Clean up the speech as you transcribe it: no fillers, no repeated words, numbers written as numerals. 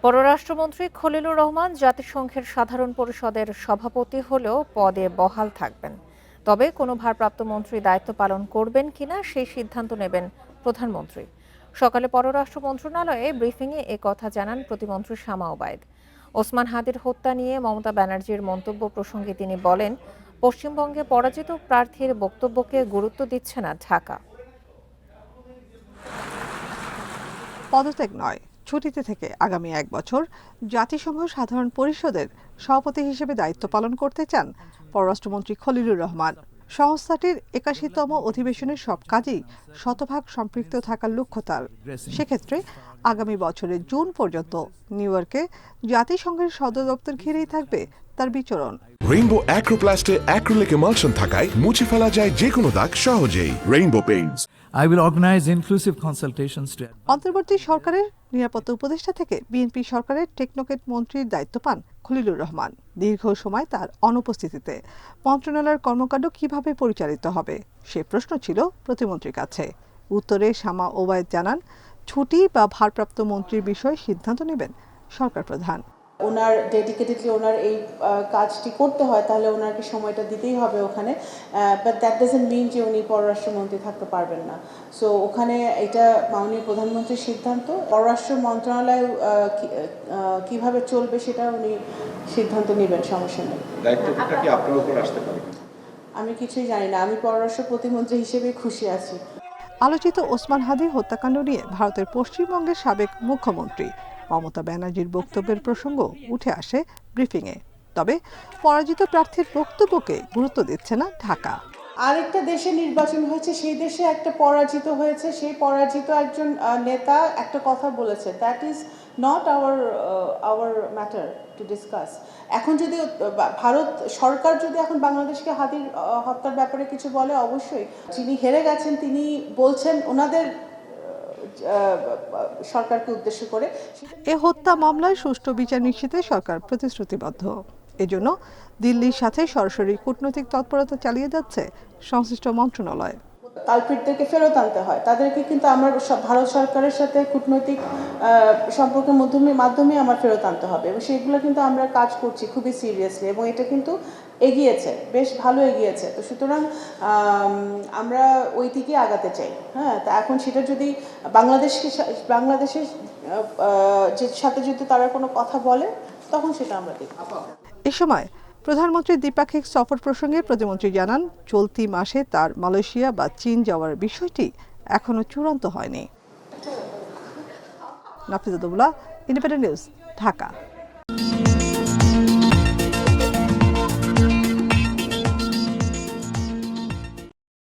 পররাষ্ট্রমন্ত্রী খলিলুর রহমান জাতিসংঘের সাধারণ পরিষদের সভাপতি হলেও পদে বহাল থাকবেন। তবে কোনো ভারপ্রাপ্ত মন্ত্রী দায়িত্ব পালন করবেন কিনা সেই সিদ্ধান্ত নেবেন প্রধানমন্ত্রী। সকালে পররাষ্ট্র মন্ত্রণালয়ে ব্রিফিংয়ে কথা জানান প্রতিমন্ত্রী শামা ওবায়দ। ওসমান হাদির হত্যা নিয়ে মমতা ব্যানার্জির মন্তব্য প্রসঙ্গে তিনি বলেন, পশ্চিমবঙ্গে পরাজিত প্রার্থীর বক্তব্যকে গুরুত্ব দিচ্ছে না ঢাকা। পদত্যাগ নয়, ছুটিতে থেকে আগামী 1 বছর জাতিসংঘ সাধারণ পরিষদের সভাপতি হিসেবে দায়িত্ব পালন করতে চান পররাষ্ট্রমন্ত্রী খলিলুর রহমান। সংস্থাটির 81তম অধিবেশনের সব কাজেই শতভাগ সম্পৃক্ত থাকার লক্ষ্য তার। সেক্ষেত্রে আগামী বছরের জুন পর্যন্ত নিউ ইয়র্কে জাতিসংঘের সদর দপ্তর ঘিরেই থাকবে তার বিচরণ। রেইনবো অ্যাক্রোপ্লাস্টে অ্যাক্রিলিক এমালশন থাকায় মুছে ফেলা যায় যে কোনো দাগ সহজেই। Rainbow Paints. I will organize inclusive consultations to অন্তর্বর্তী সরকারের নিরাপত্তা উপদেষ্টা থেকে বিএনপি সরকারের টেকনোক্রেট মন্ত্রীর দায়িত্ব পান খলিলুর রহমান। দীর্ঘ সময় তার অনুপস্থিতিতে মন্ত্রণালয়ের কর্মকাণ্ড কিভাবে পরিচালিত হবে সে প্রশ্ন ছিল প্রতিমন্ত্রীর কাছে। উত্তরে শামা ওবায়দ জানান, ছুটি বা ভারপ্রাপ্ত মন্ত্রীর বিষয়ে সিদ্ধান্ত নেবেন সরকার প্রধান। ওনার ডেডিকেটেডলি ওনার এই কাজটি করতে হয়, তাহলে ওনাকে সময়টা দিতেই হবে ওখানে। বাট দ্যাট ডাজন্ট মিন যে উনি পররাষ্ট্রমন্ত্রী থাকতে পারবেন না। সো ওখানে এটা মাননীয় প্রধানমন্ত্রীর সিদ্ধান্ত। পররাষ্ট্র মন্ত্রণালয় কিভাবে চলবে সেটা উনি সিদ্ধান্ত নেবেন, সমস্যা নেই। দায়িত্বটা কি আপনার উপর আসতে পারে? আমি কিছুই জানি না, আমি পররাষ্ট্র প্রতিমন্ত্রী হিসেবে খুশি আছি। আলোচিত ওসমান হাদি হত্যাকাণ্ড নিয়ে ভারতের পশ্চিমবঙ্গের সাবেক মুখ্যমন্ত্রী মমতা ব্যানার্জির বক্তব্যের প্রসঙ্গ উঠে আসে ব্রিফিংয়ে। তবে পরাজিত প্রার্থীর বক্তব্যকে গুরুত্ব দিচ্ছে না ঢাকা। আরেকটা দেশে নির্বাচন হয়েছে, সেই দেশে একটা পরাজিত হয়েছে, সেই পরাজিত একজন নেতা একটা কথা বলেছে। That is not our matter to discuss. এখন যদি ভারত সরকার যদি এখন বাংলাদেশকে হাদির হত্যার ব্যাপারে কিছু বলে, অবশ্যই যিনি হেরে গেছেন তিনি বলছেন ওনাদের সরকারকে উদ্দেশ্য করে। এ হত্যা মামলায় সুষ্ঠু বিচার নিশ্চিতে সরকার প্রতিশ্রুতিবদ্ধ। এজন্য দিল্লির সাথে সরাসরি কূটনৈতিক তৎপরতা চালিয়ে যাচ্ছে সংশ্লিষ্ট মন্ত্রণালয়। কালপিটদেরকে ফেরত আনতে হয়, তাদেরকে কিন্তু আমার ভারত সরকারের সাথে কূটনৈতিক সম্পর্কের মাধ্যমে আমার ফেরত আনতে হবে, এবং সেগুলো কিন্তু আমরা কাজ করছি খুবই সিরিয়াসলি, এবং এটা কিন্তু এগিয়েছে, বেশ ভালো এগিয়েছে। তো সুতরাং আমরা ওই দিকে আগাতে চাই। হ্যাঁ, তা এখন সেটা যদি বাংলাদেশের সাথে যদি তারা কোনো কথা বলে, তখন সেটা আমরা দেখব। এ সময় প্রধানমন্ত্রীর দ্বিপাক্ষিক সফর প্রসঙ্গে প্রতিমন্ত্রী জানান, চলতি মাসে তার মালয়েশিয়া বা চীন যাওয়ার বিষয়টি এখনো চূড়ান্ত হয়নি। Nafiza Dubla, independent news, Dhaka.